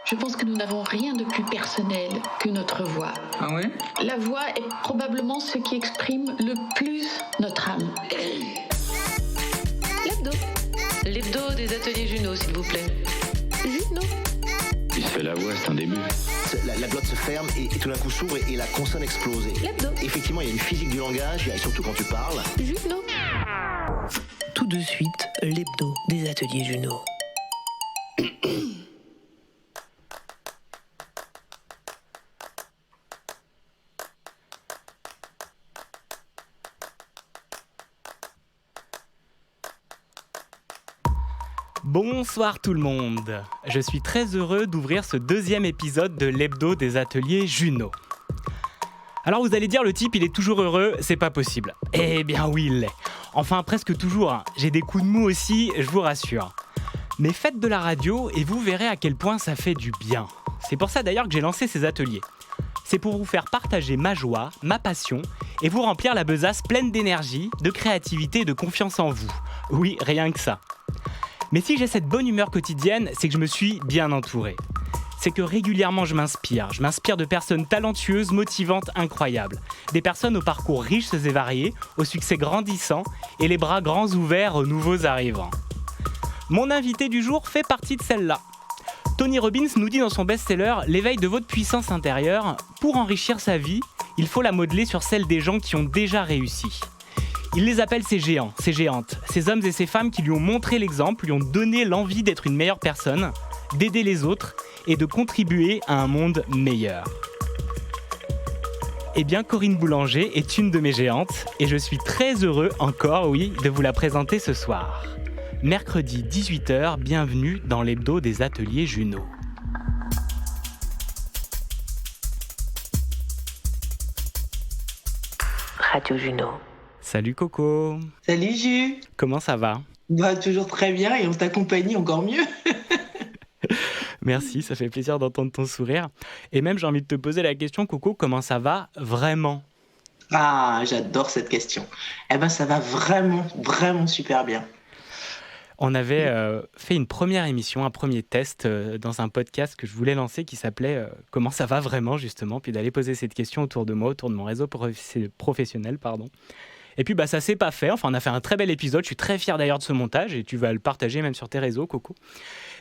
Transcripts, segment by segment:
Je pense que nous n'avons rien de plus personnel que notre voix. Ah ouais ? La voix est probablement ce qui exprime le plus notre âme. L'hebdo des ateliers Junot, s'il vous plaît. Juno. Il se fait la voix, c'est un début. La glotte se ferme et tout d'un coup s'ouvre et la consonne explose. L'hebdo. Effectivement, il y a une physique du langage, et surtout quand tu parles. Juno. Tout de suite, l'hebdo des ateliers Junot. Bonsoir tout le monde. Je suis très heureux d'ouvrir ce deuxième épisode de l'hebdo des ateliers Junot. Alors vous allez dire, le type il est toujours heureux, c'est pas possible. Eh bien oui, il l'est. Enfin presque toujours, hein. J'ai des coups de mou aussi, je vous rassure. Mais faites de la radio et vous verrez à quel point ça fait du bien. C'est pour ça d'ailleurs que j'ai lancé ces ateliers. C'est pour vous faire partager ma joie, ma passion et vous remplir la besace pleine d'énergie, de créativité et de confiance en vous. Oui, rien que ça. Mais si j'ai cette bonne humeur quotidienne, c'est que je me suis bien entouré. C'est que régulièrement je m'inspire de personnes talentueuses, motivantes, incroyables. Des personnes au parcours riches et variés, au succès grandissant et les bras grands ouverts aux nouveaux arrivants. Mon invité du jour fait partie de celle-là. Tony Robbins nous dit dans son best-seller « L'éveil de votre puissance intérieure, pour enrichir sa vie, il faut la modeler sur celle des gens qui ont déjà réussi. » Il les appelle ses géants, ses géantes, ces hommes et ces femmes qui lui ont montré l'exemple, lui ont donné l'envie d'être une meilleure personne, d'aider les autres et de contribuer à un monde meilleur. Eh bien, Corinne Boulanger est une de mes géantes et je suis très heureux encore, de vous la présenter ce soir. Mercredi 18h, bienvenue dans l'hebdo des ateliers Junot. Radio Junot. Salut Coco. Salut Jus. Comment ça va ? Bah toujours très bien et on t'accompagne encore mieux. Merci, ça fait plaisir d'entendre ton sourire. Et même j'ai envie de te poser la question, Coco, comment ça va vraiment ? Ah, j'adore cette question. Eh ben ça va vraiment, vraiment super bien. On avait fait une première émission, un premier test dans un podcast que je voulais lancer qui s'appelait « Comment ça va vraiment ?» justement, puis d'aller poser cette question autour de moi, autour de mon réseau professionnel, pardon. Et puis ça s'est pas fait, enfin on a fait un très bel épisode, je suis très fier d'ailleurs de ce montage et tu vas le partager même sur tes réseaux, Coco.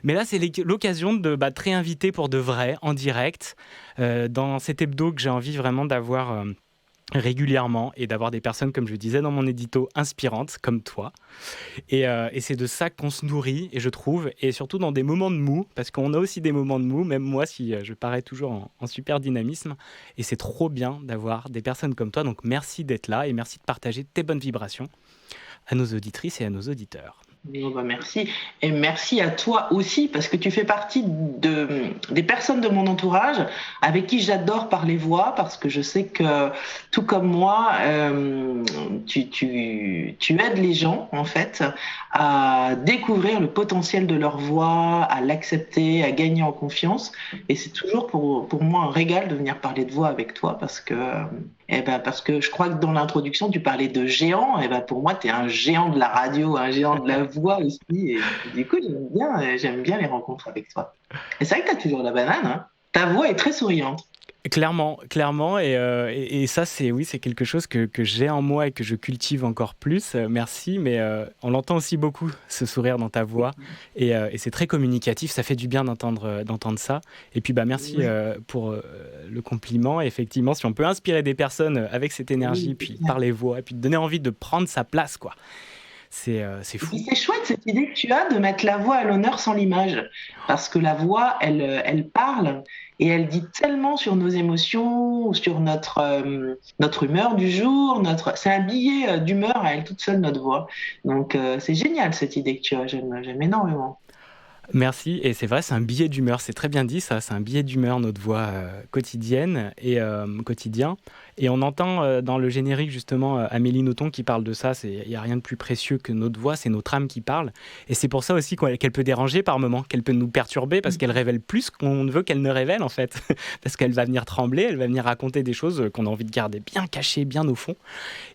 Mais là c'est l'occasion de te réinviter pour de vrai, en direct, dans cet hebdo que j'ai envie vraiment d'avoir régulièrement et d'avoir des personnes, comme je disais dans mon édito, inspirantes comme toi. Et c'est de ça qu'on se nourrit, et je trouve, et surtout dans des moments de mou, parce qu'on a aussi des moments de mou, même moi si je parais toujours en super dynamisme, et c'est trop bien d'avoir des personnes comme toi, donc merci d'être là et merci de partager tes bonnes vibrations à nos auditrices et à nos auditeurs. Oh bah merci. Et merci à toi aussi, parce que tu fais partie des personnes de mon entourage avec qui j'adore parler voix, parce que je sais que, tout comme moi, tu aides les gens, en fait, à découvrir le potentiel de leur voix, à l'accepter, à gagner en confiance. Et c'est toujours pour moi un régal de venir parler de voix avec toi, parce que je crois que dans l'introduction, tu parlais de géant. Pour moi, tu es un géant de la radio, un géant de la voix aussi. Et du coup, j'aime bien les rencontres avec toi. Et c'est vrai que tu as toujours la banane. Hein. Ta voix est très souriante. Clairement. Et ça, c'est quelque chose que j'ai en moi et que je cultive encore plus. Merci, mais on l'entend aussi beaucoup, ce sourire dans ta voix. Et c'est très communicatif, ça fait du bien d'entendre ça. Et puis, merci pour le compliment. Et effectivement, si on peut inspirer des personnes avec cette énergie, puis par les voix, et puis donner envie de prendre sa place, quoi. C'est fou. C'est chouette cette idée que tu as de mettre la voix à l'honneur sans l'image. Parce que la voix, elle parle et elle dit tellement sur nos émotions, sur notre humeur du jour. C'est un billet d'humeur à elle toute seule, notre voix. Donc c'est génial cette idée que tu as, j'aime énormément. Merci, et c'est vrai, c'est un billet d'humeur, c'est très bien dit ça, c'est un billet d'humeur, notre voix quotidienne et quotidien. Et on entend dans le générique justement Amélie Nothomb qui parle de ça, il n'y a rien de plus précieux que notre voix, c'est notre âme qui parle. Et c'est pour ça aussi qu'elle peut déranger par moments, qu'elle peut nous perturber parce qu'elle révèle plus qu'on ne veut qu'elle ne révèle en fait. Parce qu'elle va venir trembler, elle va venir raconter des choses qu'on a envie de garder bien cachées, bien au fond.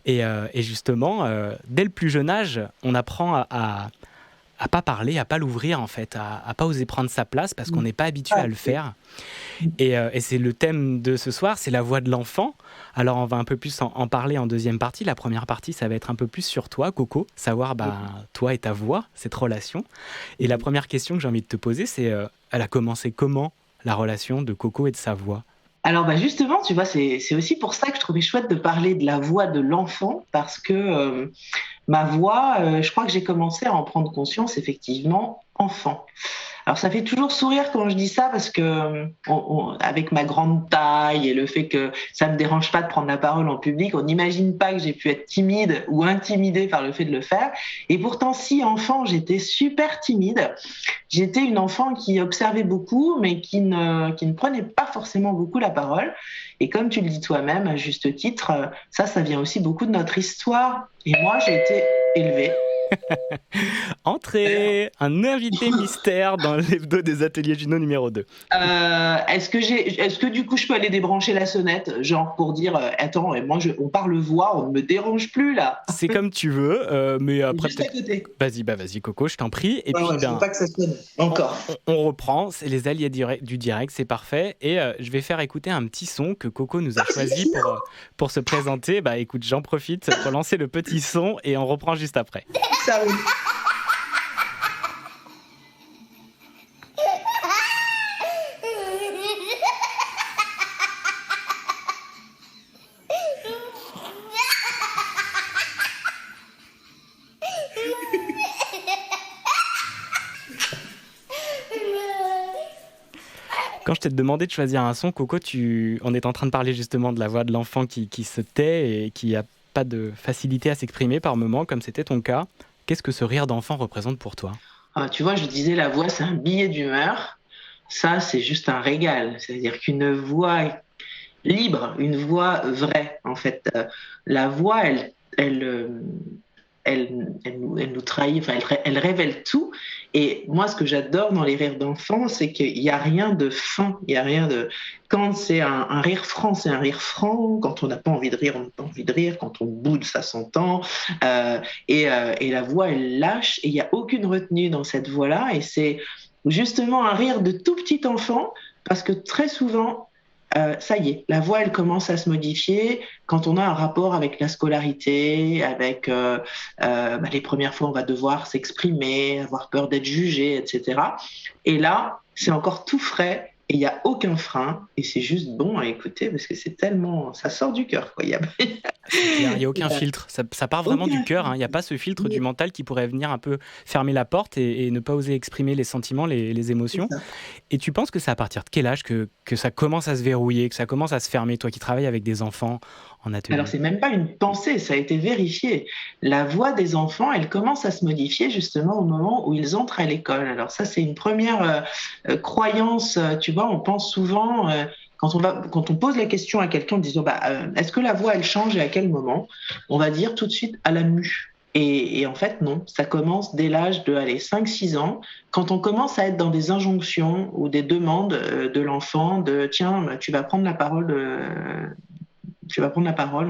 Et justement, dès le plus jeune âge, on apprend à à pas parler, à pas l'ouvrir en fait, à pas oser prendre sa place parce qu'on n'est pas habitué à le faire. Et c'est le thème de ce soir, c'est la voix de l'enfant. Alors on va un peu plus en parler en deuxième partie. La première partie, ça va être un peu plus sur toi, Coco, savoir toi et ta voix, cette relation. Et la première question que j'ai envie de te poser, c'est elle a commencé comment la relation de Coco et de sa voix? Alors justement, tu vois, c'est aussi pour ça que je trouvais chouette de parler de la voix de l'enfant, parce que ma voix, je crois que j'ai commencé à en prendre conscience effectivement enfant. Alors ça fait toujours sourire quand je dis ça, parce que avec ma grande taille et le fait que ça me dérange pas de prendre la parole en public, on n'imagine pas que j'ai pu être timide ou intimidée par le fait de le faire. Et pourtant, si enfant, j'étais super timide. J'étais une enfant qui observait beaucoup, mais qui ne prenait pas forcément beaucoup la parole. Et comme tu le dis toi-même, à juste titre, ça vient aussi beaucoup de notre histoire. Et moi, j'ai été élevée. Entrez, un invité mystère dans l'hebdo des ateliers Junot numéro 2. Est-ce que du coup je peux aller débrancher la sonnette, genre pour dire attends, on parle voix, on ne me dérange plus là. C'est comme tu veux, mais après juste à côté. Vas-y Coco, je t'en prie. Et puis je veux pas que ça sonne encore. On reprend, c'est les alliés du direct, c'est parfait. Et je vais faire écouter un petit son que Coco nous a choisi pour se présenter. Bah écoute, j'en profite pour lancer le petit son et on reprend juste après. Ça roule. Quand je t'ai demandé de choisir un son, Coco, on est en train de parler justement de la voix de l'enfant qui se tait et qui n'a pas de facilité à s'exprimer par moments, comme c'était ton cas. Qu'est-ce que ce rire d'enfant représente pour toi ? Tu vois, je disais, la voix, c'est un billet d'humeur. Ça, c'est juste un régal. C'est-à-dire qu'une voix libre, une voix vraie, en fait. La voix, elle nous trahit, enfin, elle révèle tout. Et moi, ce que j'adore dans les rires d'enfants, c'est qu'il n'y a rien de fin. Il y a rien de... Quand c'est un rire franc, c'est un rire franc. Quand on n'a pas envie de rire, on n'a pas envie de rire. Quand on boude, ça s'entend. Et la voix, elle lâche. Et il n'y a aucune retenue dans cette voix-là. Et c'est justement un rire de tout petit enfant, parce que très souvent, ça y est, la voix, elle commence à se modifier quand on a un rapport avec la scolarité, avec les premières fois, on va devoir s'exprimer, avoir peur d'être jugé, etc. Et là, c'est encore tout frais et il n'y a aucun frein et c'est juste bon à écouter parce que c'est tellement... Ça sort du cœur, quoi. Il n'y a aucun filtre. Ça part vraiment du cœur. Il n'y a pas ce filtre du mental qui pourrait venir un peu fermer la porte et ne pas oser exprimer les sentiments, les émotions. Et tu penses que c'est à partir de quel âge que ça commence à se verrouiller, que ça commence à se fermer, toi qui travailles avec des enfants en atelier? Alors, c'est même pas une pensée, ça a été vérifié. La voix des enfants, elle commence à se modifier justement au moment où ils entrent à l'école. Alors ça, c'est une première croyance. Tu vois, on pense souvent... Quand on pose la question à quelqu'un en disant est-ce que la voix elle change et à quel moment, on va dire tout de suite à la mue. Et en fait non, ça commence dès l'âge de 5-6 ans, quand on commence à être dans des injonctions ou des demandes de l'enfant de tiens, tu vas prendre la parole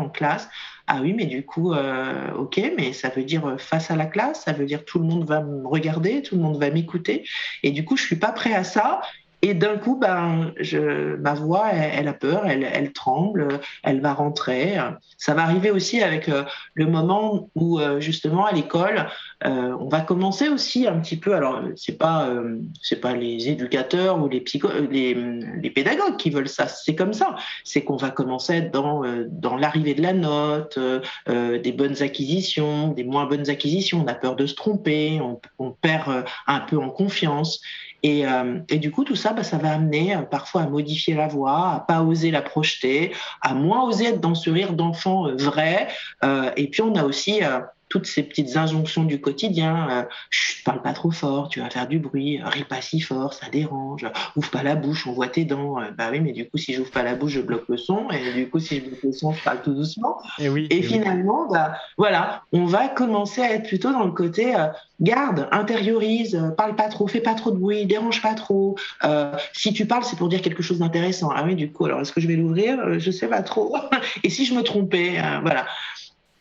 en classe. Ah oui, mais du coup, ok, mais ça veut dire face à la classe, ça veut dire tout le monde va me regarder, tout le monde va m'écouter, et du coup je suis pas prêt à ça. Et d'un coup, ma voix, elle a peur, elle tremble, elle va rentrer. Ça va arriver aussi avec le moment où, justement, à l'école, on va commencer aussi un petit peu. Alors, c'est pas les éducateurs ou les pédagogues qui veulent ça. C'est comme ça. C'est qu'on va commencer à être dans l'arrivée de la note, des bonnes acquisitions, des moins bonnes acquisitions. On a peur de se tromper, on perd un peu en confiance. Et du coup, tout ça, ça va amener parfois à modifier la voix, à pas oser la projeter, à moins oser être dans ce rire d'enfant vrai. Et puis, on a aussi toutes ces petites injonctions du quotidien. Chut, parle pas trop fort, tu vas faire du bruit. Ris pas si fort, ça dérange. Ouvre pas la bouche, on voit tes dents. Oui, mais du coup, si j'ouvre pas la bouche, je bloque le son. Et du coup, si je bloque le son, je parle tout doucement. Et finalement, voilà, on va commencer à être plutôt dans le côté garde, intériorise, parle pas trop, fais pas trop de bruit, dérange pas trop. Si tu parles, c'est pour dire quelque chose d'intéressant. Ah oui, du coup, alors est-ce que je vais l'ouvrir ? Je sais pas trop. Et si je me trompais, voilà.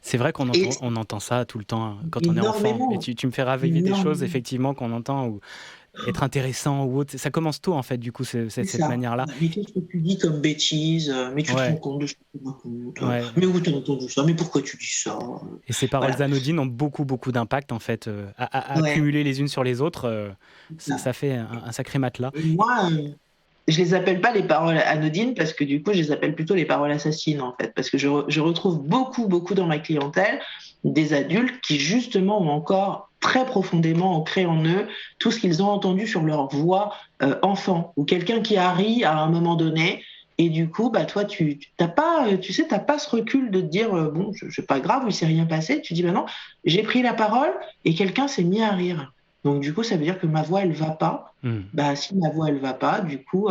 C'est vrai qu'on Et on entend ça tout le temps hein, quand on est enfant. Et énormément, tu me fais raviver des choses, énormément. effectivement, qu'on entend, ou être intéressant ou autre. Ça commence tôt, en fait, du coup, C'est cette ça. manière-là. Mais qu'est-ce que tu dis comme bêtise? Mais tu te rends Ouais, compte de ce que tu racontes? ouais. Mais où t'as entendu ça? Mais pourquoi tu dis ça? Et ces paroles Voilà. anodines ont beaucoup, beaucoup d'impact, en fait. À Ouais, accumuler les unes sur les autres, c'est ça. ça fait un sacré matelas. Et moi, je les appelle pas les paroles anodines parce que du coup, je les appelle plutôt les paroles assassines en fait, parce que je retrouve beaucoup, beaucoup dans ma clientèle des adultes qui justement ont encore très profondément ancré en eux tout ce qu'ils ont entendu sur leur voix enfant, ou quelqu'un qui a ri à un moment donné. Et du coup, bah toi, t'as pas, tu sais, t'as pas ce recul de te dire bon, c'est pas grave, il s'est rien passé. Tu dis bah non, j'ai pris la parole et quelqu'un s'est mis à rire. Donc du coup, ça veut dire que ma voix, elle va pas. Hmm. Bah, si ma voix elle va pas, du coup,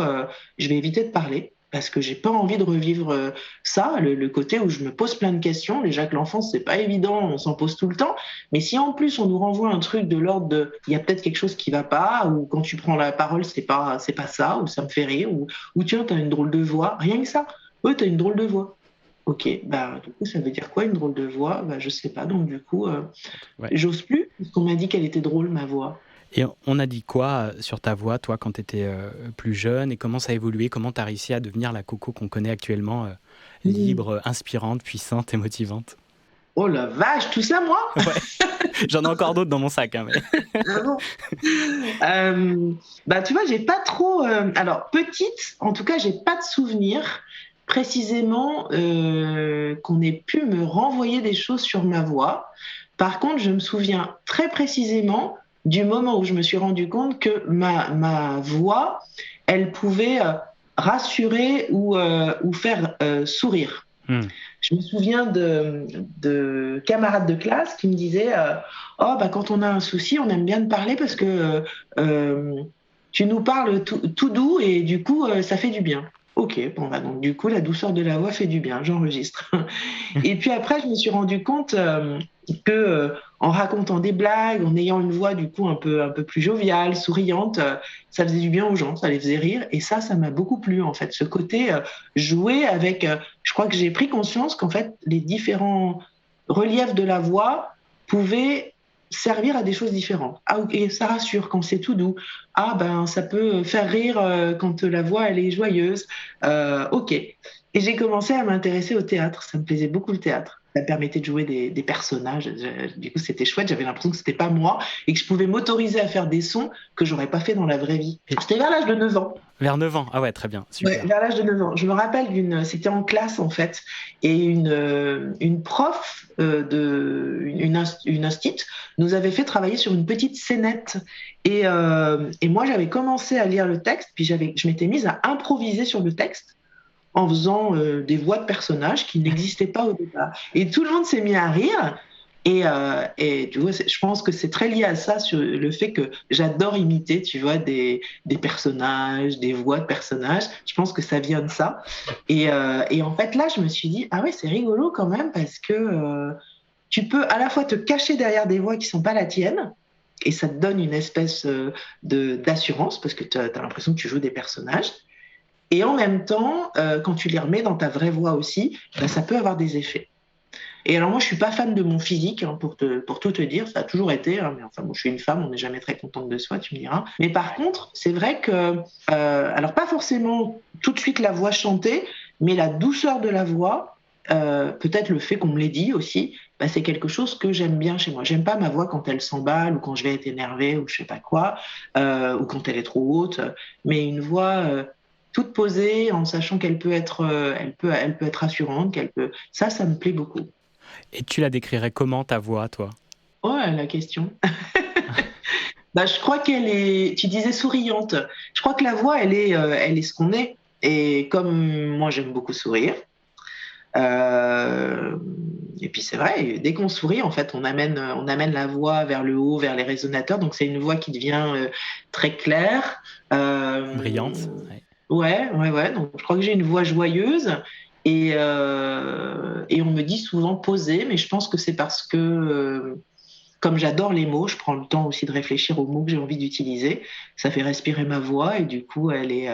je vais éviter de parler parce que j'ai pas envie de revivre ça, le côté où je me pose plein de questions. Déjà que l'enfance c'est pas évident, on s'en pose tout le temps. Mais si en plus on nous renvoie un truc de l'ordre de, il y a peut-être quelque chose qui va pas, ou quand tu prends la parole c'est pas ça, ou ça me fait rire, ou tiens t'as une drôle de voix, rien que ça. Ouais, t'as une drôle de voix. Ok, bah du coup ça veut dire quoi une drôle de voix? Bah je sais pas. Donc du coup, Ouais. j'ose plus parce qu'on m'a dit qu'elle était drôle ma voix. Et on a dit quoi sur ta voix, toi, quand tu étais plus jeune, et comment ça a évolué, comment tu as réussi à devenir la Coco qu'on connaît actuellement, libre, inspirante, puissante et motivante? Oh la vache, tout ça moi? Ouais, j'en ai encore d'autres dans mon sac. Hein, mais... Ah bon. Bah tu vois, j'ai pas trop. Alors petite, en tout cas, j'ai pas de souvenir précisément qu'on ait pu me renvoyer des choses sur ma voix. Par contre, je me souviens très précisément du moment où je me suis rendu compte que ma voix, elle pouvait rassurer ou faire sourire. Hmm. Je me souviens de camarades de classe qui me disaient oh, bah, quand on a un souci, on aime bien te parler parce que tu nous parles tout doux et du coup, ça fait du bien. Ok, bon, bah, donc du coup, la douceur de la voix fait du bien, j'enregistre. Et puis après, je me suis rendu compte que en racontant des blagues, en ayant une voix du coup un peu plus joviale, souriante, ça faisait du bien aux gens, ça les faisait rire. Et ça m'a beaucoup plu en fait, ce côté jouer avec. Je crois que j'ai pris conscience qu'en fait, les différents reliefs de la voix pouvaient servir à des choses différentes. Ah, et ça rassure quand c'est tout doux. Ah ben ça peut faire rire quand la voix elle est joyeuse. Ok. Et j'ai commencé à m'intéresser au théâtre. Ça me plaisait beaucoup le théâtre. Ça me permettait de jouer des personnages. Du coup, c'était chouette. J'avais l'impression que c'était pas moi et que je pouvais m'autoriser à faire des sons que j'aurais pas fait dans la vraie vie. C'était vers l'âge de 9 ans. Vers 9 ans, ah ouais, très bien, super. Ouais, vers l'âge de 9 ans. Je me rappelle c'était en classe en fait, et une prof, une instite, nous avait fait travailler sur une petite scénette. Et moi, j'avais commencé à lire le texte, puis je m'étais mise à improviser sur le texte en faisant des voix de personnages qui n'existaient pas au départ. Et tout le monde s'est mis à rire. Et tu vois, je pense que c'est très lié à ça, sur le fait que j'adore imiter, tu vois, des personnages, des voix de personnages. Je pense que ça vient de ça. Et en fait, là, je me suis dit, ah ouais, c'est rigolo quand même, parce que tu peux à la fois te cacher derrière des voix qui sont pas la tienne, et ça te donne une espèce d'assurance, parce que tu as l'impression que tu joues des personnages. Et en même temps, quand tu les remets dans ta vraie voix aussi, ben, ça peut avoir des effets. Et alors moi, je suis pas fan de mon physique, hein, pour tout te dire, ça a toujours été, hein, mais enfin bon, je suis une femme, on n'est jamais très contente de soi, tu me diras. Mais par contre, c'est vrai que, alors pas forcément tout de suite la voix chantée, mais la douceur de la voix, peut-être le fait qu'on me l'ait dit aussi, bah, c'est quelque chose que j'aime bien chez moi. J'aime pas ma voix quand elle s'emballe ou quand je vais être énervée ou je sais pas quoi, ou quand elle est trop haute, mais une voix toute posée en sachant qu'elle peut être, elle peut être rassurante, ça me plaît beaucoup. Et tu la décrirais comment, ta voix, toi? Oh, la question. Bah, je crois qu'elle est. Tu disais souriante. Je crois que la voix, elle est ce qu'on est. Et comme moi, j'aime beaucoup sourire. Et puis c'est vrai, dès qu'on sourit, en fait, on amène la voix vers le haut, vers les résonateurs. Donc c'est une voix qui devient très claire. Brillante. Ouais. Ouais. Donc je crois que j'ai une voix joyeuse. Et on me dit souvent posée, mais je pense que c'est parce que, comme j'adore les mots, je prends le temps aussi de réfléchir aux mots que j'ai envie d'utiliser. Ça fait respirer ma voix et du coup, elle est,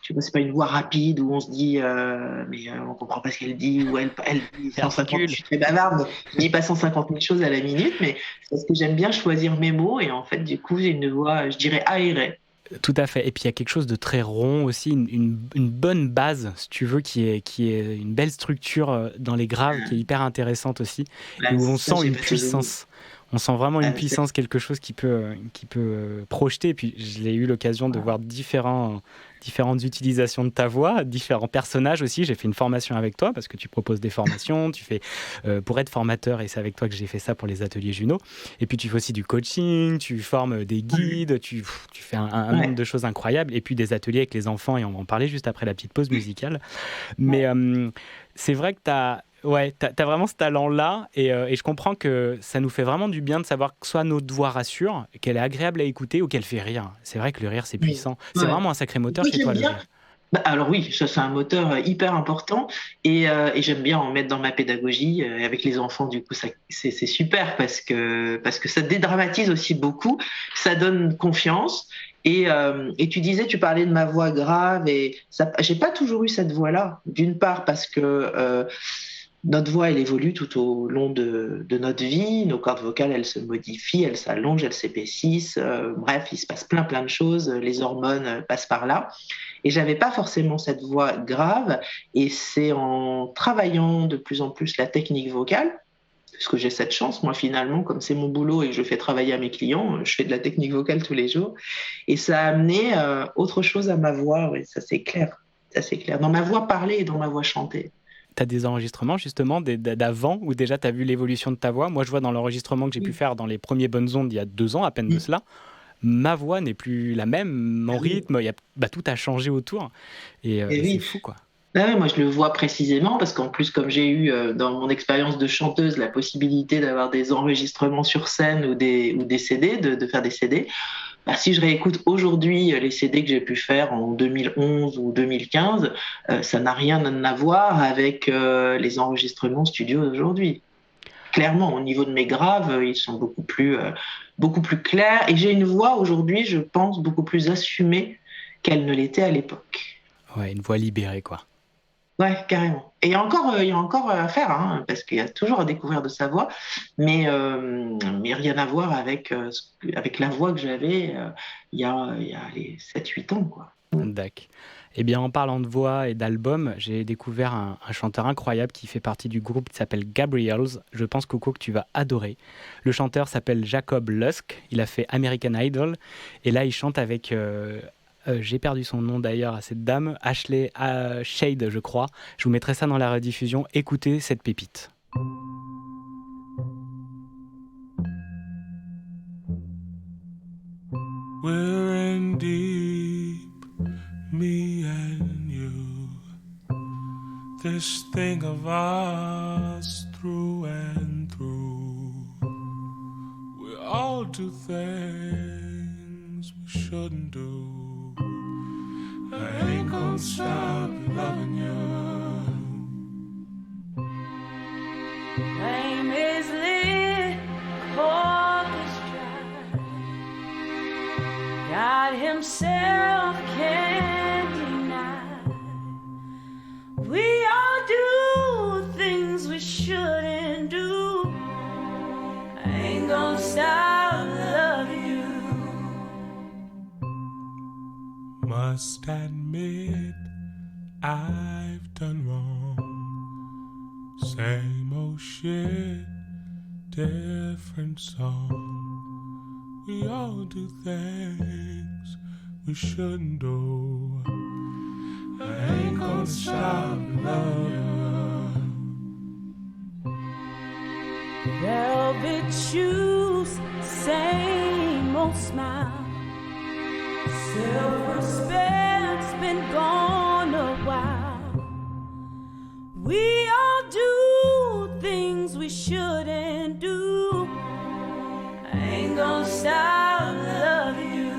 tu vois, c'est pas une voix rapide où on se dit on comprend pas ce qu'elle dit, ou elle dit 150, je suis très bavarde, mais je dis pas 150 000 choses à la minute, mais c'est parce que j'aime bien choisir mes mots, et en fait, du coup, j'ai une voix, je dirais, aérée. Tout à fait. Et puis il y a quelque chose de très rond aussi, une bonne base, si tu veux, qui est une belle structure dans les graves, qui est hyper intéressante aussi, et où on sent une puissance. On sent vraiment une puissance, quelque chose qui peut projeter. Et puis je l'ai eu l'occasion de voir différentes utilisations de ta voix, différents personnages aussi. J'ai fait une formation avec toi parce que tu proposes des formations, tu fais pour être formateur, et c'est avec toi que j'ai fait ça pour les ateliers Juno. Et puis tu fais aussi du coaching, tu formes des guides, tu fais un nombre de choses incroyables. Et puis des ateliers avec les enfants, et on va en parler juste après la petite pause musicale. Mais c'est vrai que t'as vraiment ce talent-là, et je comprends que ça nous fait vraiment du bien de savoir que soit notre voix rassure, qu'elle est agréable à écouter, ou qu'elle fait rire. C'est vrai que le rire, c'est puissant. C'est vraiment un sacré moteur chez toi, le rire. Alors oui, ça c'est un moteur hyper important, et j'aime bien en mettre dans ma pédagogie avec les enfants. Du coup, c'est super parce que ça dédramatise aussi beaucoup, ça donne confiance. Et tu parlais de ma voix grave, et j'ai pas toujours eu cette voix-là. D'une part parce que notre voix, elle évolue tout au long de notre vie. Nos cordes vocales, elles se modifient, elles s'allongent, elles s'épaississent. Bref, il se passe plein de choses. Les hormones passent par là. Et j'avais pas forcément cette voix grave. Et c'est en travaillant de plus en plus la technique vocale, parce que j'ai cette chance, moi, finalement, comme c'est mon boulot et que je fais travailler à mes clients, je fais de la technique vocale tous les jours. Et ça a amené autre chose à ma voix. Oui, ça c'est clair. Ça c'est clair. Dans ma voix parlée et dans ma voix chantée. Tu as des enregistrements justement d'avant, où déjà tu as vu l'évolution de ta voix. Moi, je vois dans l'enregistrement que j'ai pu faire dans les premiers Bonnes Ondes il y a 2 ans, à peine de cela, ma voix n'est plus la même, mon rythme, tout a changé autour. Et c'est fou, quoi. Moi, je le vois précisément parce qu'en plus, comme j'ai eu dans mon expérience de chanteuse la possibilité d'avoir des enregistrements sur scène ou des CD, de faire des CD, si je réécoute aujourd'hui les CD que j'ai pu faire en 2011 ou 2015, ça n'a rien à voir avec les enregistrements studio d'aujourd'hui. Clairement, au niveau de mes graves, ils sont beaucoup plus clairs. Et j'ai une voix aujourd'hui, je pense, beaucoup plus assumée qu'elle ne l'était à l'époque. Ouais, une voix libérée, quoi. Ouais, carrément. Et il y a encore à faire, parce qu'il y a toujours à découvrir de sa voix, mais rien à voir avec la voix que j'avais il y a les 7-8 ans, quoi. D'accord. Eh bien, en parlant de voix et d'album, j'ai découvert un chanteur incroyable qui fait partie du groupe qui s'appelle Gabriels. Je pense, Coco, que tu vas adorer. Le chanteur s'appelle Jacob Lusk. Il a fait American Idol. Et là, il chante avec... j'ai perdu son nom d'ailleurs à cette dame, Ashley Shade, je crois. Je vous mettrai ça dans la rediffusion. Écoutez cette pépite. We're in deep, me and you. This thing of us through and through. We all do things we shouldn't do. I ain't gonna stop loving you. Flame is lit, cork is dry. God himself can't deny. We all do things we shouldn't do. I ain't gonna stop loving you. Must admit I've done wrong. Same old shit, different song. We all do things we shouldn't do. I ain't gonna stop loving. Velvet shoes, same old smile. Self-respect's been gone a while. We all do things we shouldn't do. I ain't gonna stop loving you.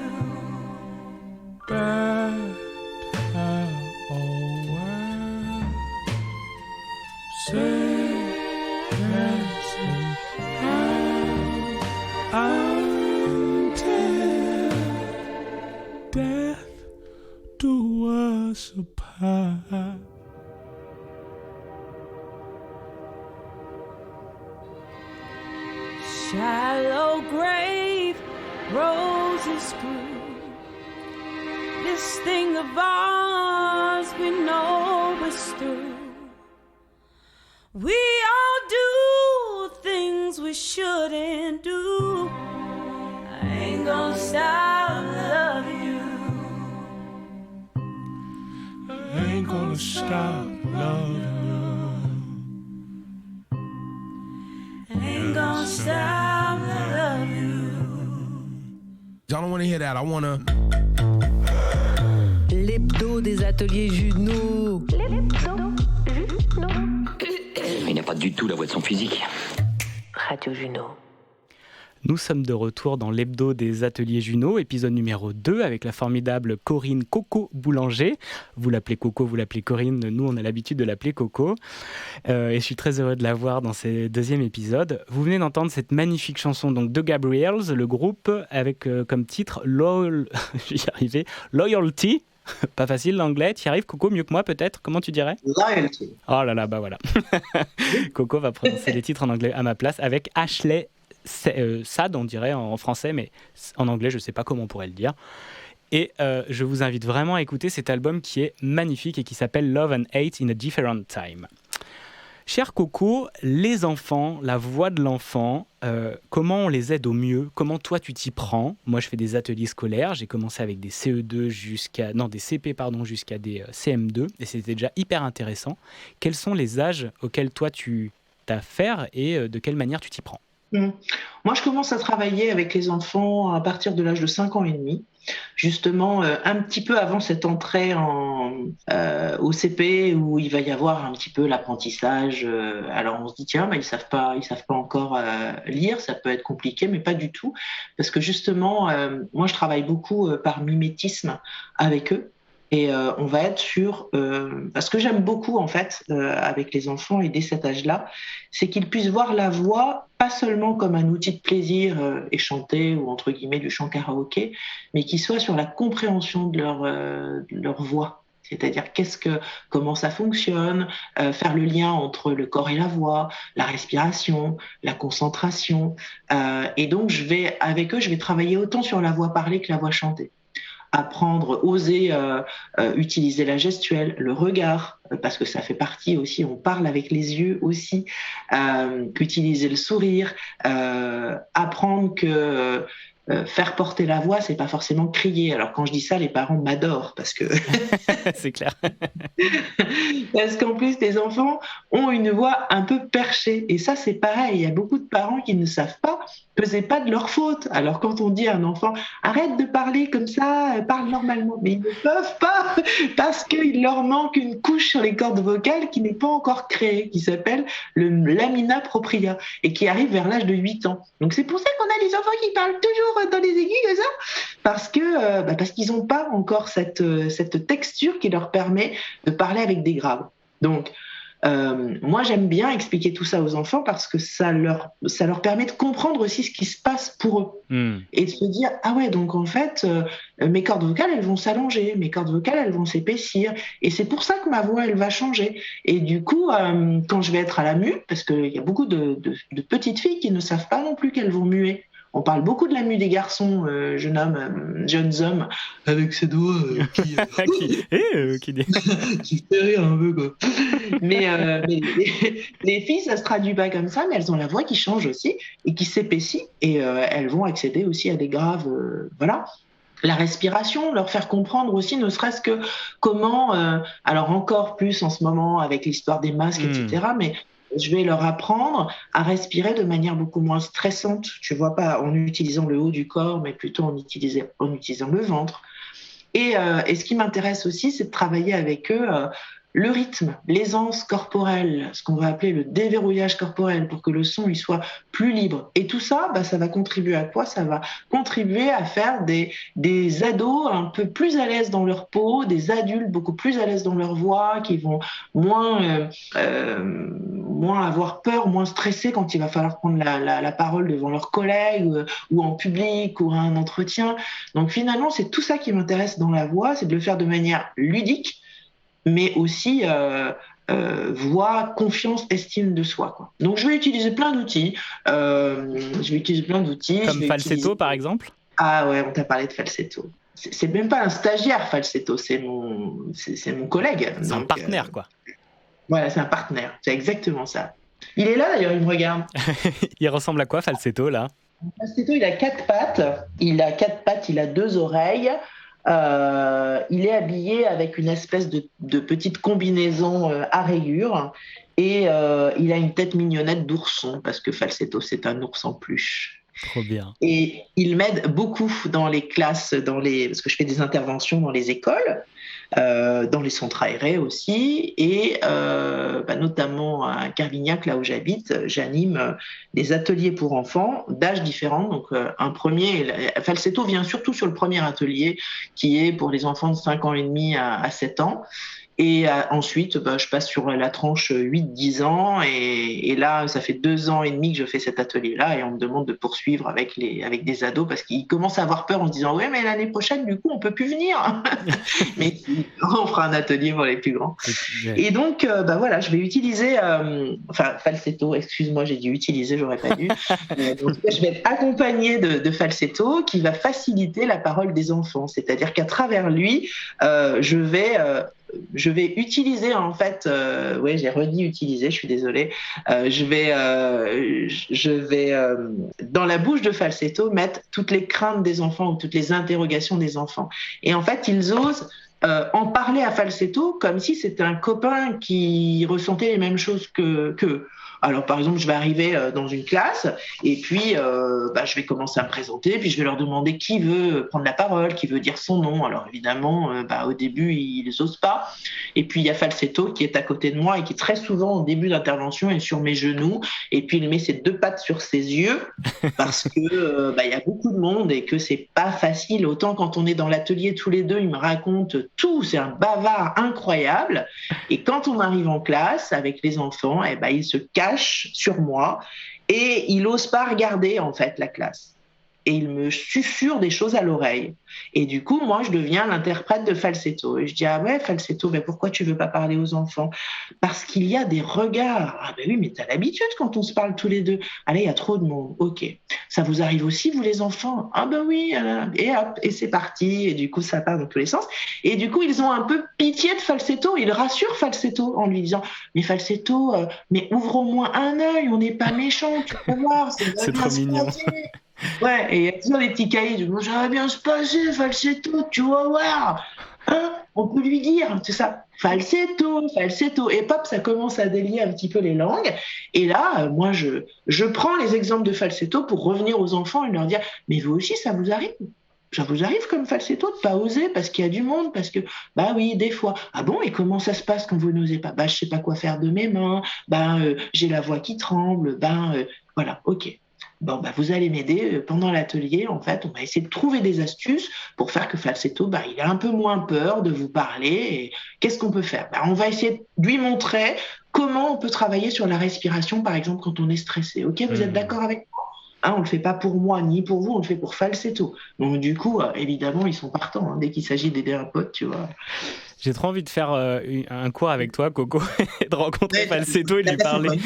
Bad old world. Say until death do us. us apart. Shallow grave, roses grew. This thing of ours we know is through. We all do things we shouldn't do. I ain't gonna stop loving you. I ain't gonna stop loving I ain't gonna stop loving you. Y'all don't want to hear that. I want to... L'hebdo des ateliers Junot. Il n'a pas du tout la voix de son physique. Radio Junot. Nous sommes de retour dans l'hebdo des ateliers Junot, épisode numéro 2, avec la formidable Corinne Coco Boulanger. Vous l'appelez Coco, vous l'appelez Corinne, nous on a l'habitude de l'appeler Coco. Et je suis très heureux de la voir dans ce deuxième épisode. Vous venez d'entendre cette magnifique chanson donc, de Gabriels, le groupe, avec comme titre Loyalty. Pas facile l'anglais, tu y arrives Coco mieux que moi peut-être, comment tu dirais? Loyalty. Oh là là, bah voilà. Coco va prononcer les titres en anglais à ma place avec Ashley Sad, on dirait en français, mais en anglais, je ne sais pas comment on pourrait le dire. Et je vous invite vraiment à écouter cet album qui est magnifique et qui s'appelle Love and Hate in a Different Time. Cher Coco, les enfants, la voix de l'enfant, comment on les aide au mieux? Comment toi tu t'y prends? Moi, je fais des ateliers scolaires. J'ai commencé avec des CE2 des CP jusqu'à des CM2 et c'était déjà hyper intéressant. Quels sont les âges auxquels toi tu t'as affaire et de quelle manière tu t'y prends? Moi, je commence à travailler avec les enfants à partir de l'âge de 5 ans et demi, justement un petit peu avant cette entrée au CP où il va y avoir un petit peu l'apprentissage. Alors on se dit tiens, ils savent pas encore lire, ça peut être compliqué, mais pas du tout, parce que justement, moi je travaille beaucoup par mimétisme avec eux. Et on va être sur... ce que j'aime beaucoup, en fait, avec les enfants et dès cet âge-là, c'est qu'ils puissent voir la voix, pas seulement comme un outil de plaisir et chanter, ou entre guillemets du chant karaoké, mais qu'ils soient sur la compréhension de leur voix. C'est-à-dire comment ça fonctionne, faire le lien entre le corps et la voix, la respiration, la concentration. Et donc, avec eux, je vais travailler autant sur la voix parlée que la voix chantée. Apprendre, oser utiliser la gestuelle, le regard, parce que ça fait partie aussi, on parle avec les yeux aussi, utiliser le sourire, apprendre que faire porter la voix, c'est pas forcément crier. Alors quand je dis ça, les parents m'adorent parce que c'est clair. Parce qu'en plus, les enfants ont une voix un peu perchée. Et ça, c'est pareil. Il y a beaucoup de parents qui ne savent pas que c'est pas de leur faute. Alors quand on dit à un enfant arrête de parler comme ça, parle normalement, mais ils ne peuvent pas parce qu'il leur manque une couche sur les cordes vocales qui n'est pas encore créée, qui s'appelle le lamina propria et qui arrive vers l'âge de 8 ans. Donc c'est pour ça qu'on a des enfants qui parlent toujours dans les aigus comme ça, parce qu'ils n'ont pas encore cette texture qui leur permet de parler avec des graves. Donc moi j'aime bien expliquer tout ça aux enfants parce que ça leur permet de comprendre aussi ce qui se passe pour eux et de se dire ah ouais, donc en fait mes cordes vocales elles vont s'allonger, mes cordes vocales elles vont s'épaissir et c'est pour ça que ma voix elle va changer. Et du coup quand je vais être à la mue, parce qu'il y a beaucoup de petites filles qui ne savent pas non plus qu'elles vont muer. On parle beaucoup de la mue des garçons, jeunes hommes, avec ces doigts qui fait rire un peu, quoi. Mais les filles, ça se traduit pas comme ça, mais elles ont la voix qui change aussi et qui s'épaissit et elles vont accéder aussi à des graves, voilà. La respiration, leur faire comprendre aussi, ne serait-ce que comment, alors encore plus en ce moment avec l'histoire des masques, etc., mais je vais leur apprendre à respirer de manière beaucoup moins stressante, tu vois, pas en utilisant le haut du corps, mais plutôt en utilisant le ventre. Et ce qui m'intéresse aussi, c'est de travailler avec eux le rythme, l'aisance corporelle, ce qu'on va appeler le déverrouillage corporel, pour que le son il soit plus libre. Et tout ça, ça va contribuer à quoi? Ça va contribuer à faire des ados un peu plus à l'aise dans leur peau, des adultes beaucoup plus à l'aise dans leur voix, qui vont moins moins avoir peur, moins stressé quand il va falloir prendre la parole devant leurs collègues ou en public ou à un entretien. Donc finalement, c'est tout ça qui m'intéresse dans la voix, c'est de le faire de manière ludique, mais aussi voix, confiance, estime de soi, quoi. Donc je vais utiliser plein d'outils. Comme falsetto, par exemple. Ah ouais, on t'a parlé de falsetto. C'est même pas un stagiaire falsetto, c'est mon collègue. C'est un partenaire, quoi. Voilà, c'est un partenaire, c'est exactement ça. Il est là d'ailleurs, il me regarde. Il ressemble à quoi, falsetto, là? Falsetto, il a 4 pattes, il a 2 oreilles. Il est habillé avec une espèce de petite combinaison à rayures et il a une tête mignonnette d'ourson parce que falsetto, c'est un ours en peluche. Trop bien. Et il m'aide beaucoup dans les classes, parce que je fais des interventions dans les écoles, dans les centres aérés aussi, et notamment à Carvignac, là où j'habite, j'anime des ateliers pour enfants d'âges différents. Donc un premier, falsetto vient surtout sur le premier atelier qui est pour les enfants de 5 ans et demi à 7 ans. Et ensuite, je passe sur la tranche 8-10 ans et là, ça fait 2 ans et demi que je fais cet atelier-là et on me demande de poursuivre avec des ados parce qu'ils commencent à avoir peur en se disant « Ouais, mais l'année prochaine, du coup, on peut plus venir !» Mais on fera un atelier pour les plus grands. Et donc, voilà, je vais utiliser... falsetto, excuse-moi, j'ai dit utiliser, j'aurais pas dû. Donc, je vais être accompagnée de falsetto qui va faciliter la parole des enfants. C'est-à-dire qu'à travers lui, je vais utiliser en fait, j'ai redit utiliser, je suis désolée. Je vais dans la bouche de falsetto mettre toutes les craintes des enfants ou toutes les interrogations des enfants. Et en fait, ils osent en parler à falsetto comme si c'était un copain qui ressentait les mêmes choses qu'eux. Alors, par exemple, je vais arriver dans une classe et puis je vais commencer à me présenter, puis je vais leur demander qui veut prendre la parole, qui veut dire son nom. Alors, évidemment, au début, ils n'osent pas. Et puis, il y a falsetto qui est à côté de moi et qui, très souvent, au début d'intervention, est sur mes genoux. Et puis, il met ses 2 pattes sur ses yeux parce que il y a beaucoup de monde et que c'est pas facile. Autant quand on est dans l'atelier tous les deux, il me raconte tout. C'est un bavard incroyable. Et quand on arrive en classe avec les enfants, il se cache sur moi et il n'ose pas regarder en fait la classe et il me susurre des choses à l'oreille et du coup moi je deviens l'interprète de falsetto et je dis ah ouais falsetto mais pourquoi tu veux pas parler aux enfants? Parce qu'il y a des regards. Ah ben oui mais t'as l'habitude quand on se parle tous les deux. Allez, il y a trop de monde. Ok, ça vous arrive aussi vous les enfants? Ah ben oui, et hop, et c'est parti et du coup ça part dans tous les sens et du coup ils ont un peu pitié de falsetto. Ils rassurent falsetto en lui disant mais falsetto mais ouvre au moins un œil, on n'est pas méchants, tu peux voir, c'est trop mignon. Ouais, et il y a toujours des petits cahiers, bon, ça va bien se passer, falsetto, tu vas voir. Hein, on peut lui dire, c'est ça, falsetto, et pop, ça commence à délier un petit peu les langues. Et là, moi, je prends les exemples de falsetto pour revenir aux enfants et leur dire, mais vous aussi, ça vous arrive? Ça vous arrive comme falsetto de pas oser parce qu'il y a du monde, parce que, oui, des fois. Ah bon, et comment ça se passe quand vous n'osez pas? Je sais pas quoi faire de mes mains, j'ai la voix qui tremble, voilà, ok. Bon, vous allez m'aider pendant l'atelier. En fait, on va essayer de trouver des astuces pour faire que falsetto, il a un peu moins peur de vous parler. Et qu'est-ce qu'on peut faire? On va essayer de lui montrer comment on peut travailler sur la respiration, par exemple, quand on est stressé. Ok, vous êtes d'accord avec moi? On ne le fait pas pour moi ni pour vous, on le fait pour falsetto. Donc du coup, évidemment, ils sont partants dès qu'il s'agit d'aider un pote, tu vois. J'ai trop envie de faire un cours avec toi, Coco, et de rencontrer falsetto et de lui parler.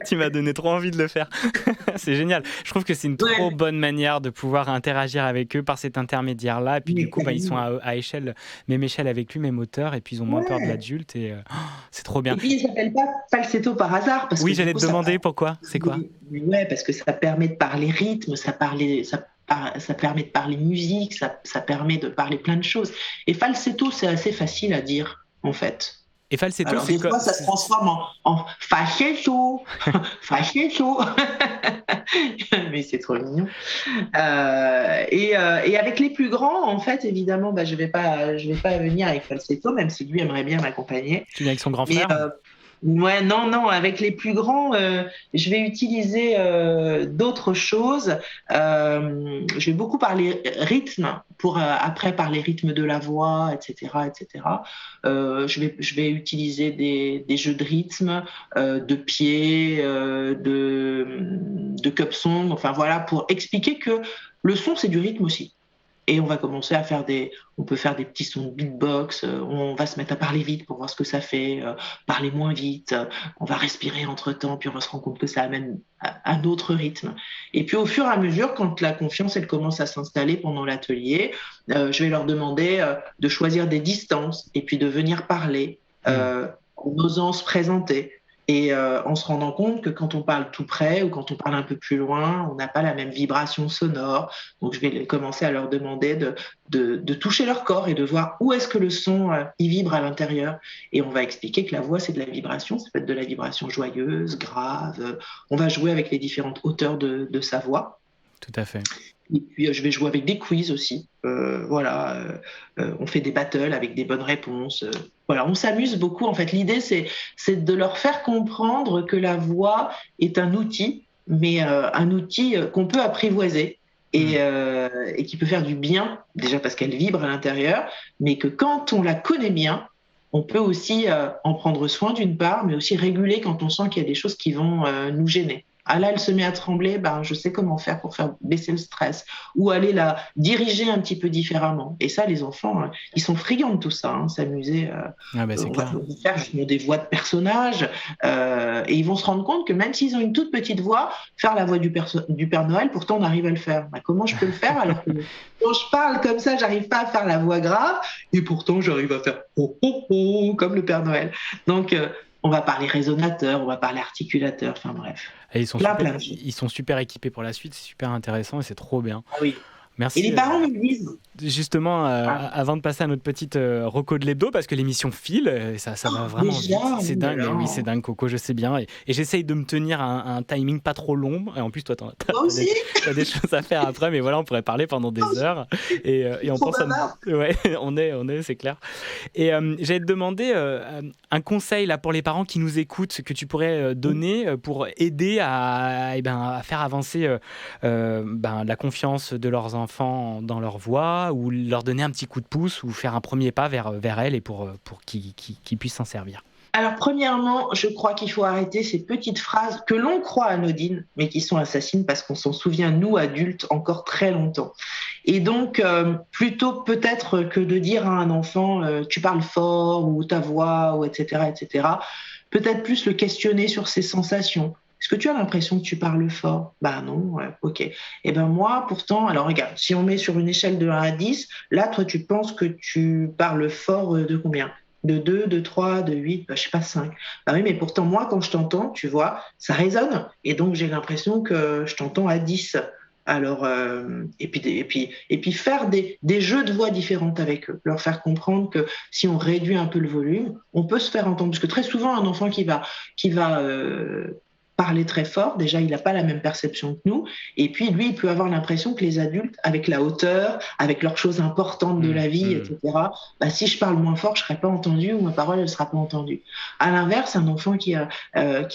Tu m'as donné trop envie de le faire. C'est génial. Je trouve que c'est une trop bonne manière de pouvoir interagir avec eux par cet intermédiaire-là. Et puis du coup, ils sont à échelle, même échelle avec lui, même hauteur. Et puis ils ont moins peur de l'adulte. Et c'est trop bien. Et puis ils ne s'appellent pas falsetto par hasard. Parce oui, que, j'allais te demander pourquoi. C'est quoi? Ouais, parce que ça permet de parler rythme, ça permet de parler musique, ça permet de parler plein de choses. Et falsetto, c'est assez facile à dire, en fait. Et falsetto, alors, des fois, ça se transforme en falsetto, falsetto. Mais c'est trop mignon. Et avec les plus grands, en fait, évidemment, je vais pas venir avec falsetto, même si lui aimerait bien m'accompagner. Tu viens avec son grand frère? Ouais, non, avec les plus grands, je vais utiliser d'autres choses. Je vais beaucoup parler rythme pour après parler rythme de la voix, etc., etc. Je vais utiliser des jeux de rythme, de pieds, de cup song, enfin voilà, pour expliquer que le son c'est du rythme aussi. Et on va commencer à faire on peut faire des petits sons de beatbox, on va se mettre à parler vite pour voir ce que ça fait, parler moins vite, on va respirer entre-temps, puis on va se rendre compte que ça amène un autre rythme. Et puis au fur et à mesure, quand la confiance elle commence à s'installer pendant l'atelier, je vais leur demander de choisir des distances et puis de venir parler en osant se présenter. Et en se rendant compte que quand on parle tout près ou quand on parle un peu plus loin, on n'a pas la même vibration sonore. Donc je vais commencer à leur demander de toucher leur corps et de voir où est-ce que le son y vibre à l'intérieur. Et on va expliquer que la voix, c'est de la vibration. Ça peut être de la vibration joyeuse, grave. On va jouer avec les différentes hauteurs de sa voix. Tout à fait. Et puis je vais jouer avec des quiz aussi. On fait des battles avec des bonnes réponses. On s'amuse beaucoup. En fait, l'idée, c'est de leur faire comprendre que la voix est un outil, mais un outil qu'on peut apprivoiser et qui peut faire du bien, déjà parce qu'elle vibre à l'intérieur, mais que quand on la connaît bien, on peut aussi en prendre soin d'une part, mais aussi réguler quand on sent qu'il y a des choses qui vont nous gêner. Ah là, elle se met à trembler, je sais comment faire pour faire baisser le stress. Ou aller la diriger un petit peu différemment. Et ça, les enfants, ils sont friands de tout ça, s'amuser. C'est clair. On va faire justement des voix de personnages. Et ils vont se rendre compte que même s'ils ont une toute petite voix, faire la voix du Père Noël, pourtant on arrive à le faire. Comment je peux le faire alors que quand je parle comme ça, j'arrive pas à faire la voix grave. Et pourtant, j'arrive à faire oh, oh, oh, comme le Père Noël. Donc, on va parler résonateur, on va parler articulateur, enfin bref. Et ils sont super équipés pour la suite, c'est super intéressant et c'est trop bien. Ah oui. Merci. Et les parents me disent. Justement, avant de passer à notre petite reco de l'hebdo, parce que l'émission file, et ça va vraiment déjà, vite. C'est dingue, mais oui, c'est dingue, Coco, je sais bien. Et j'essaye de me tenir un timing pas trop long. Et en plus, toi, t'as des choses à faire après, mais voilà, on pourrait parler pendant des heures. Et on pense à. Ouais, on est, c'est clair. Et j'allais te demander un conseil là pour les parents qui nous écoutent, que tu pourrais donner pour aider à faire avancer la confiance de leurs enfants dans leur voix, ou leur donner un petit coup de pouce, ou faire un premier pas vers elles et pour qu'ils puissent s'en servir. Alors, premièrement, je crois qu'il faut arrêter ces petites phrases que l'on croit anodines, mais qui sont assassines parce qu'on s'en souvient, nous, adultes, encore très longtemps. Et donc, plutôt peut-être que de dire à un enfant « tu parles fort » ou « ta voix » ou etc., peut-être plus le questionner sur ses sensations. Est-ce que tu as l'impression que tu parles fort ? Non, ok. Et moi, pourtant, alors regarde, si on met sur une échelle de 1 à 10, là, toi, tu penses que tu parles fort de combien ? De 2, de 3, de 8, je sais pas, 5. Oui, mais pourtant, moi, quand je t'entends, tu vois, ça résonne. Et donc, j'ai l'impression que je t'entends à 10. Alors, et puis faire des jeux de voix différentes avec eux, leur faire comprendre que si on réduit un peu le volume, on peut se faire entendre. Parce que très souvent, un enfant qui va parler très fort, déjà il n'a pas la même perception que nous, et puis lui il peut avoir l'impression que les adultes, avec la hauteur, avec leurs choses importantes de la vie, etc., si je parle moins fort, je ne serai pas entendu, ou ma parole ne sera pas entendue. À l'inverse, un enfant qui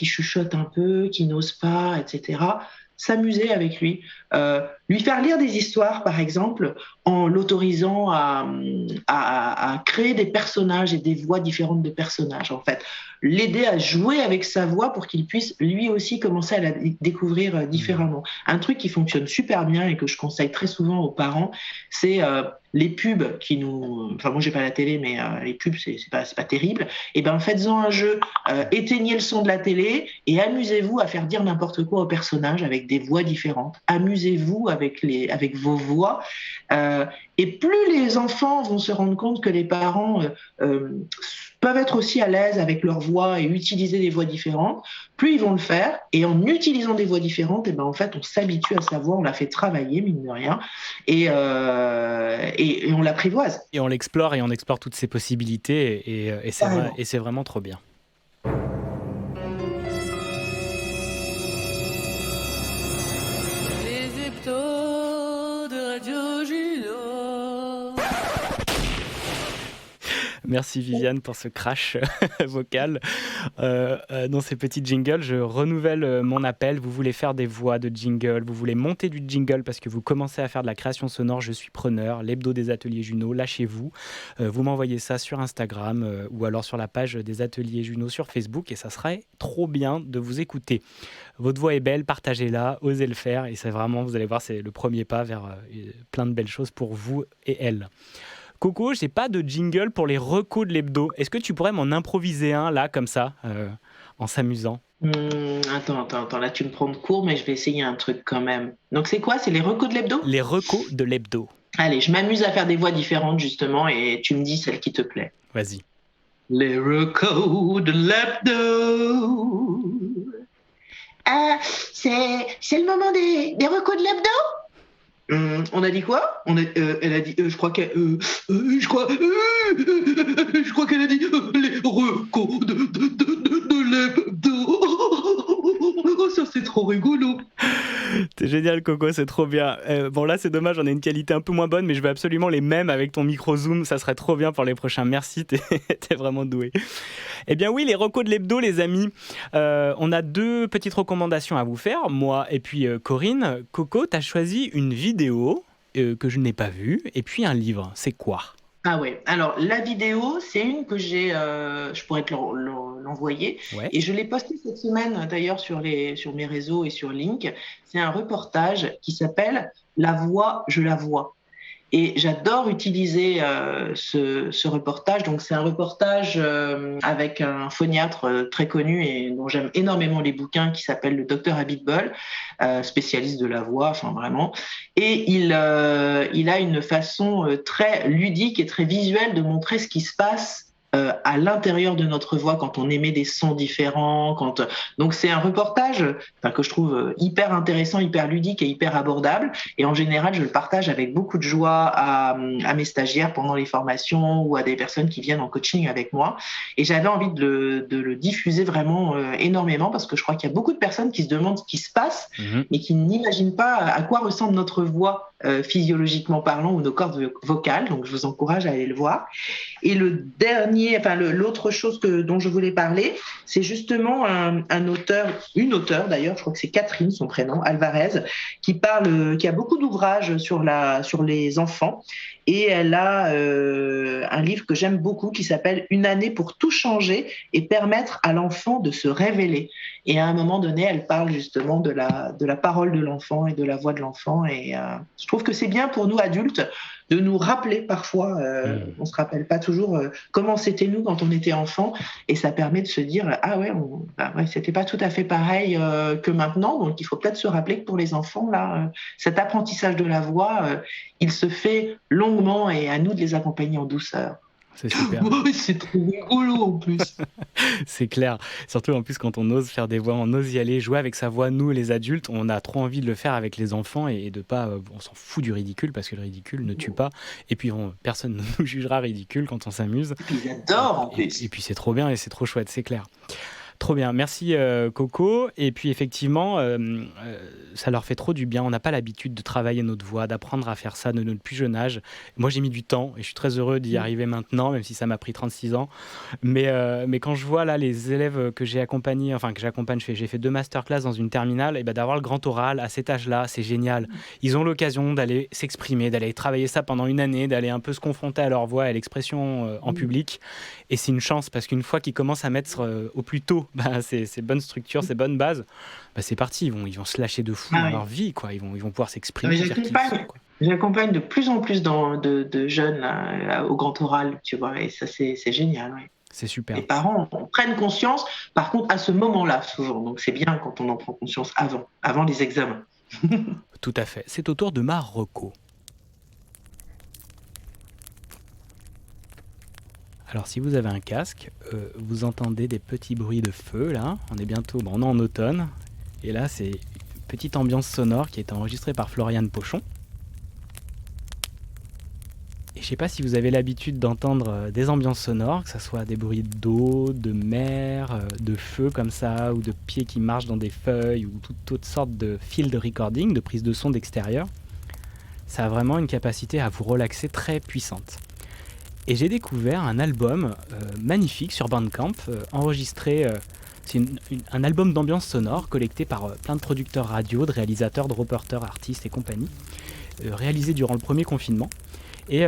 chuchote un peu, qui n'ose pas, etc., s'amuser avec lui, lui faire lire des histoires, par exemple, en l'autorisant à créer des personnages et des voix différentes de personnages, en fait. L'aider à jouer avec sa voix pour qu'il puisse lui aussi commencer à la découvrir différemment. Un truc qui fonctionne super bien et que je conseille très souvent aux parents, c'est les pubs qui nous... Enfin, moi, j'ai pas la télé, mais les pubs, c'est pas terrible. Et faites-en un jeu, éteignez le son de la télé et amusez-vous à faire dire n'importe quoi aux personnages avec des voix différentes. Amusez-vous avec vos voix. Et plus les enfants vont se rendre compte que les parents peuvent être aussi à l'aise avec leur voix et utiliser des voix différentes, plus ils vont le faire. Et en utilisant des voix différentes, en fait, on s'habitue à sa voix, on la fait travailler, mine de rien, et on l'apprivoise. Et on l'explore, et on explore toutes ses possibilités, et c'est vraiment trop bien. Les hebdos de Radio Juno. Merci Viviane pour ce crash vocal. Dans ces petits jingles, je renouvelle mon appel. Vous voulez faire des voix de jingle, vous voulez monter du jingle parce que vous commencez à faire de la création sonore, je suis preneur. L'hebdo des ateliers Juno, lâchez-vous. Vous m'envoyez ça sur Instagram ou alors sur la page des ateliers Juno sur Facebook et ça serait trop bien de vous écouter. Votre voix est belle, partagez-la, osez le faire et c'est vraiment, vous allez voir, c'est le premier pas vers plein de belles choses pour vous et elle. Coco, j'ai pas de jingle pour les recos de l'hebdo. Est-ce que tu pourrais m'en improviser un là, comme ça, en s'amusant ? Attends, là tu me prends de court, mais je vais essayer un truc quand même. Donc c'est quoi ? C'est les recos de l'hebdo ? Les recos de l'hebdo. Allez, je m'amuse à faire des voix différentes justement et tu me dis celle qui te plaît. Vas-y. Les recos de l'hebdo. C'est le moment des recos de l'hebdo ? On a dit quoi ? Elle a dit, je crois qu'elle a dit les recos de l'hebdo. Ça c'est trop rigolo. T'es génial Coco, c'est trop bien. Bon là c'est dommage, on a une qualité un peu moins bonne, mais je veux absolument les mêmes avec ton micro zoom, ça serait trop bien pour les prochains. Merci, t'es vraiment doué. Eh bien oui, les recos de l'hebdo les amis, on a 2 petites recommandations à vous faire, moi et puis Corinne. Coco, t'as choisi une vidéo que je n'ai pas vue et puis un livre, c'est quoi ? Ah ouais, alors la vidéo, c'est une que je pourrais te l'envoyer, ouais. Et je l'ai postée cette semaine d'ailleurs sur mes réseaux et sur Link. C'est un reportage qui s'appelle « La voix, je la vois ». Et j'adore utiliser ce reportage. Donc c'est un reportage avec un phoniatre très connu et dont j'aime énormément les bouquins, qui s'appelle le Dr Abitbol, spécialiste de la voix, enfin vraiment. Et il a une façon très ludique et très visuelle de montrer ce qui se passe à l'intérieur de notre voix quand on émet des sons différents. Donc c'est un reportage que je trouve hyper intéressant, hyper ludique et hyper abordable. Et en général, je le partage avec beaucoup de joie à mes stagiaires pendant les formations ou à des personnes qui viennent en coaching avec moi. Et j'avais envie de le diffuser vraiment énormément parce que je crois qu'il y a beaucoup de personnes qui se demandent ce qui se passe mais qui n'imaginent pas à quoi ressemble notre voix physiologiquement parlant ou nos cordes vocales. Donc je vous encourage à aller le voir. Et l'autre chose dont je voulais parler, c'est justement une auteure d'ailleurs, je crois que c'est Catherine, son prénom, Alvarez, qui a beaucoup d'ouvrages sur les enfants. Et elle a un livre que j'aime beaucoup qui s'appelle « Une année pour tout changer et permettre à l'enfant de se révéler ». Et à un moment donné, elle parle justement de la parole de l'enfant et de la voix de l'enfant. Et je trouve que c'est bien pour nous adultes de nous rappeler parfois, on ne se rappelle pas toujours comment c'était nous quand on était enfant. Et ça permet de se dire « Ah ouais, c'était pas tout à fait pareil que maintenant ». Donc il faut peut-être se rappeler que pour les enfants, là, cet apprentissage de la voix, il se fait longuement et à nous de les accompagner en douceur. C'est super. C'est trop rigolo en plus. C'est clair. Surtout en plus quand on ose faire des voix, on ose y aller, jouer avec sa voix. Nous les adultes, on a trop envie de le faire avec les enfants et de pas, on s'en fout du ridicule parce que le ridicule ne tue pas. Et puis personne ne nous jugera ridicule quand on s'amuse. Et puis ils adorent en plus. Et puis c'est trop bien et c'est trop chouette, c'est clair. Trop bien, merci Coco. Et puis effectivement, ça leur fait trop du bien. On n'a pas l'habitude de travailler notre voix, d'apprendre à faire ça de notre plus jeune âge. Moi, j'ai mis du temps et je suis très heureux d'y arriver maintenant, même si ça m'a pris 36 ans. Mais quand je vois là les élèves que j'accompagne, j'ai fait 2 masterclass dans une terminale, et d'avoir le grand oral à cet âge-là, c'est génial. Ils ont l'occasion d'aller s'exprimer, d'aller travailler ça pendant une année, d'aller un peu se confronter à leur voix et à l'expression en public. Et c'est une chance parce qu'une fois qu'ils commencent à mettre au plus tôt ces bonnes structures, ces bonnes bases, c'est parti, ils vont se lâcher de fou dans leur vie, quoi. Ils vont pouvoir s'exprimer. J'accompagne de plus en plus de jeunes au grand oral, tu vois, et ça c'est génial. Ouais. C'est super. Les parents prennent conscience, par contre à ce moment-là souvent, donc c'est bien quand on en prend conscience avant les examens. Tout à fait, c'est au tour de ma reco. Alors si vous avez un casque, vous entendez des petits bruits de feu là, on est en automne, et là c'est une petite ambiance sonore qui a été enregistrée par Floriane Pochon. Et je sais pas si vous avez l'habitude d'entendre des ambiances sonores, que ce soit des bruits d'eau, de mer, de feu comme ça, ou de pieds qui marchent dans des feuilles, ou toutes sortes de field recording, de prise de son d'extérieur. Ça a vraiment une capacité à vous relaxer très puissante. Et j'ai découvert un album magnifique sur Bandcamp, enregistré. C'est un album d'ambiance sonore collecté par plein de producteurs radio, de réalisateurs, de reporters, artistes et compagnie, réalisé durant le premier confinement. Et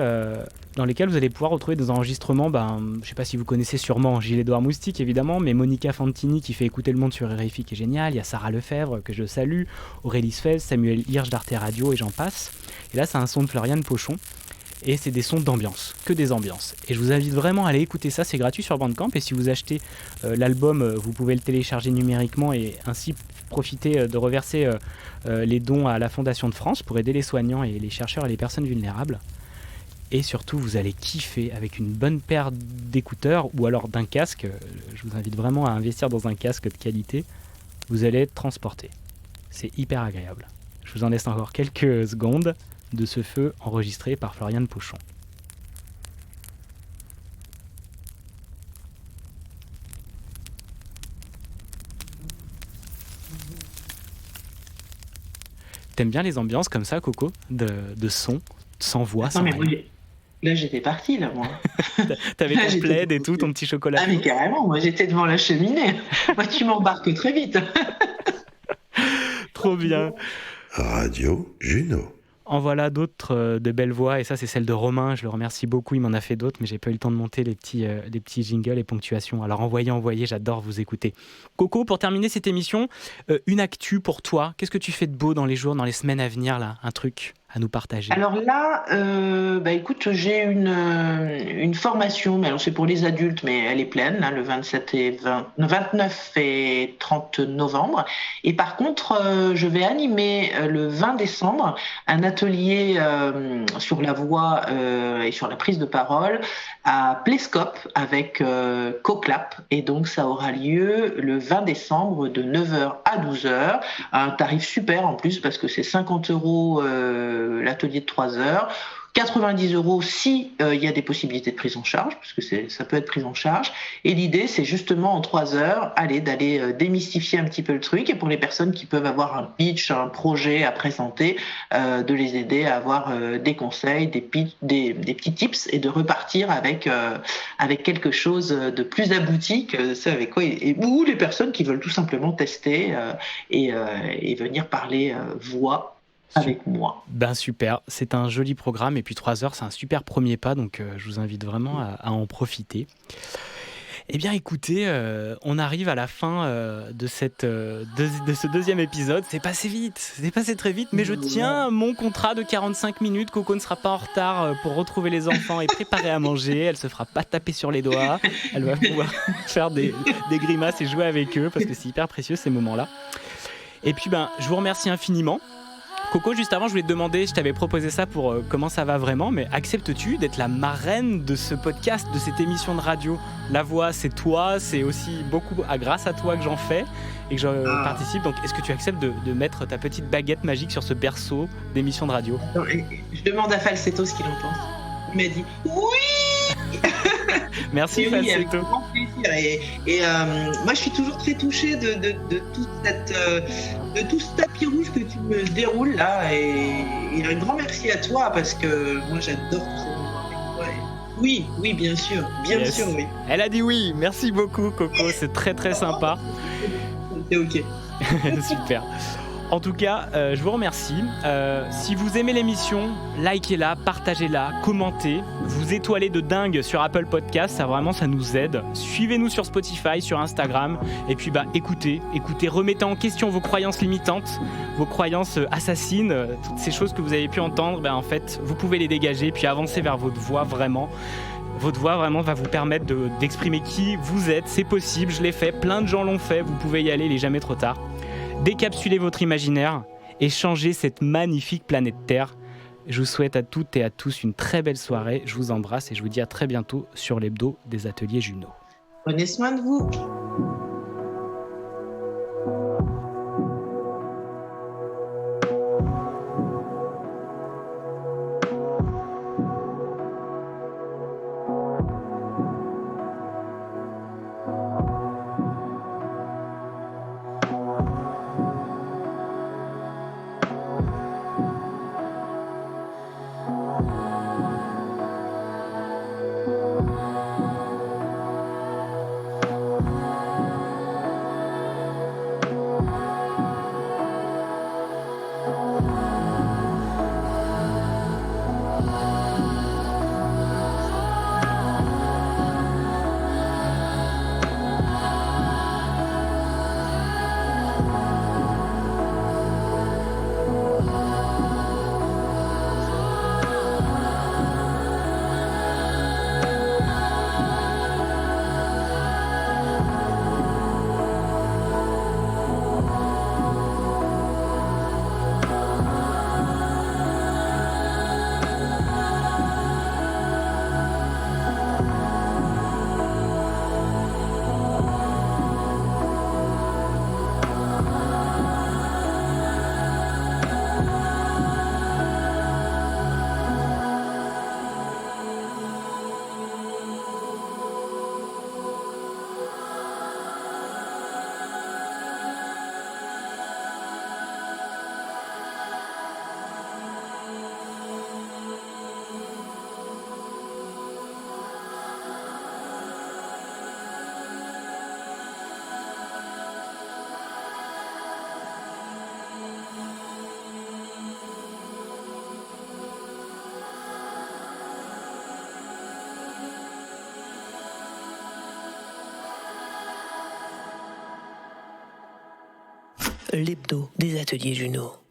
dans lesquels vous allez pouvoir retrouver des enregistrements, je ne sais pas si vous connaissez sûrement Gilles-Édouard Moustique évidemment, mais Monica Fantini qui fait écouter le monde sur RFI qui est génial, il y a Sarah Lefebvre que je salue, Aurélie Sfez, Samuel Hirsch d'Arte Radio et j'en passe. Et là c'est un son de Floriane Pochon et c'est des sons d'ambiance, que des ambiances. Et je vous invite vraiment à aller écouter ça, c'est gratuit sur Bandcamp et si vous achetez l'album, vous pouvez le télécharger numériquement et ainsi profiter de reverser les dons à la Fondation de France pour aider les soignants et les chercheurs et les personnes vulnérables. Et surtout, vous allez kiffer avec une bonne paire d'écouteurs ou alors d'un casque. Je vous invite vraiment à investir dans un casque de qualité. Vous allez être transporté. C'est hyper agréable. Je vous en laisse encore quelques secondes de ce feu enregistré par Floriane Pochon. T'aimes bien les ambiances comme ça, Coco, de son, sans voix, sans rien. Là, j'étais partie, moi. T'avais ton plaid et tout, ton petit chocolat. Ah, mais carrément, moi, j'étais devant la cheminée. Moi, tu m'embarques très vite. Trop bien. Radio Juno. En voilà d'autres de belles voix, et ça, c'est celle de Romain. Je le remercie beaucoup, il m'en a fait d'autres, mais j'ai pas eu le temps de monter les petits jingles et ponctuations. Alors, envoyez, j'adore vous écouter. Coco, pour terminer cette émission, une actu pour toi. Qu'est-ce que tu fais de beau dans les jours, dans les semaines à venir, là? Un truc à nous partager? Alors là, écoute, j'ai une formation, mais alors c'est pour les adultes, mais elle est pleine, là, le 29 et 30 novembre. Et par contre, je vais animer le 20 décembre un atelier sur la voix et sur la prise de parole à Plescope avec CoClap. Et donc, ça aura lieu le 20 décembre de 9h à 12h. Un tarif super en plus parce que c'est 50 € l'atelier de 3 heures, 90 € si il y a des possibilités de prise en charge, parce que ça peut être pris en charge. Et l'idée, c'est justement en 3 heures, d'aller démystifier un petit peu le truc, et pour les personnes qui peuvent avoir un pitch, un projet à présenter, de les aider à avoir des conseils, des petits tips, et de repartir avec quelque chose de plus abouti que ce avec quoi, ou les personnes qui veulent tout simplement tester et venir parler voix avec moi. Ben super, c'est un joli programme et puis 3 heures c'est un super premier pas, donc je vous invite vraiment à en profiter. Eh bien écoutez, on arrive à la fin de ce deuxième épisode. C'est passé vite, c'est passé très vite, mais je tiens mon contrat de 45 minutes. Coco ne sera pas en retard pour retrouver les enfants et préparer à manger. Elle se fera pas taper sur les doigts, elle va pouvoir faire des grimaces et jouer avec eux parce que c'est hyper précieux ces moments-là. Et puis je vous remercie infiniment. Coco, juste avant, je voulais te demander, je t'avais proposé ça pour comment ça va vraiment, mais acceptes-tu d'être la marraine de ce podcast, de cette émission de radio? La voix, c'est toi, c'est aussi beaucoup grâce à toi que j'en fais et que je participe. Donc, est-ce que tu acceptes de mettre ta petite baguette magique sur ce berceau d'émission de radio? Je demande à Falsetto ce qu'il en pense. Il m'a dit oui. Merci Falsetto. Avec grand plaisir. Et moi, je suis toujours très touchée de tout ce tapis rouge que tu me déroules là. Et un grand merci à toi parce que moi, j'adore tout ce moment avec toi. Oui, bien sûr, sûr, oui. Elle a dit oui. Merci beaucoup, Coco. C'est très très sympa. C'est ok. Super. En tout cas, je vous remercie. Si vous aimez l'émission, likez-la, partagez-la, commentez, vous étoilez de dingue sur Apple Podcast, ça nous aide. Suivez-nous sur Spotify, sur Instagram, et puis écoutez, remettez en question vos croyances limitantes, vos croyances assassines, toutes ces choses que vous avez pu entendre, en fait, vous pouvez les dégager, puis avancer vers votre voix vraiment. Votre voix vraiment va vous permettre d'exprimer qui vous êtes, c'est possible, je l'ai fait, plein de gens l'ont fait, vous pouvez y aller, il n'est jamais trop tard. Décapsulez votre imaginaire et changez cette magnifique planète Terre. Je vous souhaite à toutes et à tous une très belle soirée. Je vous embrasse et je vous dis à très bientôt sur l'hebdo des ateliers Juno. Prenez soin de vous. l'hebdo des ateliers Junot.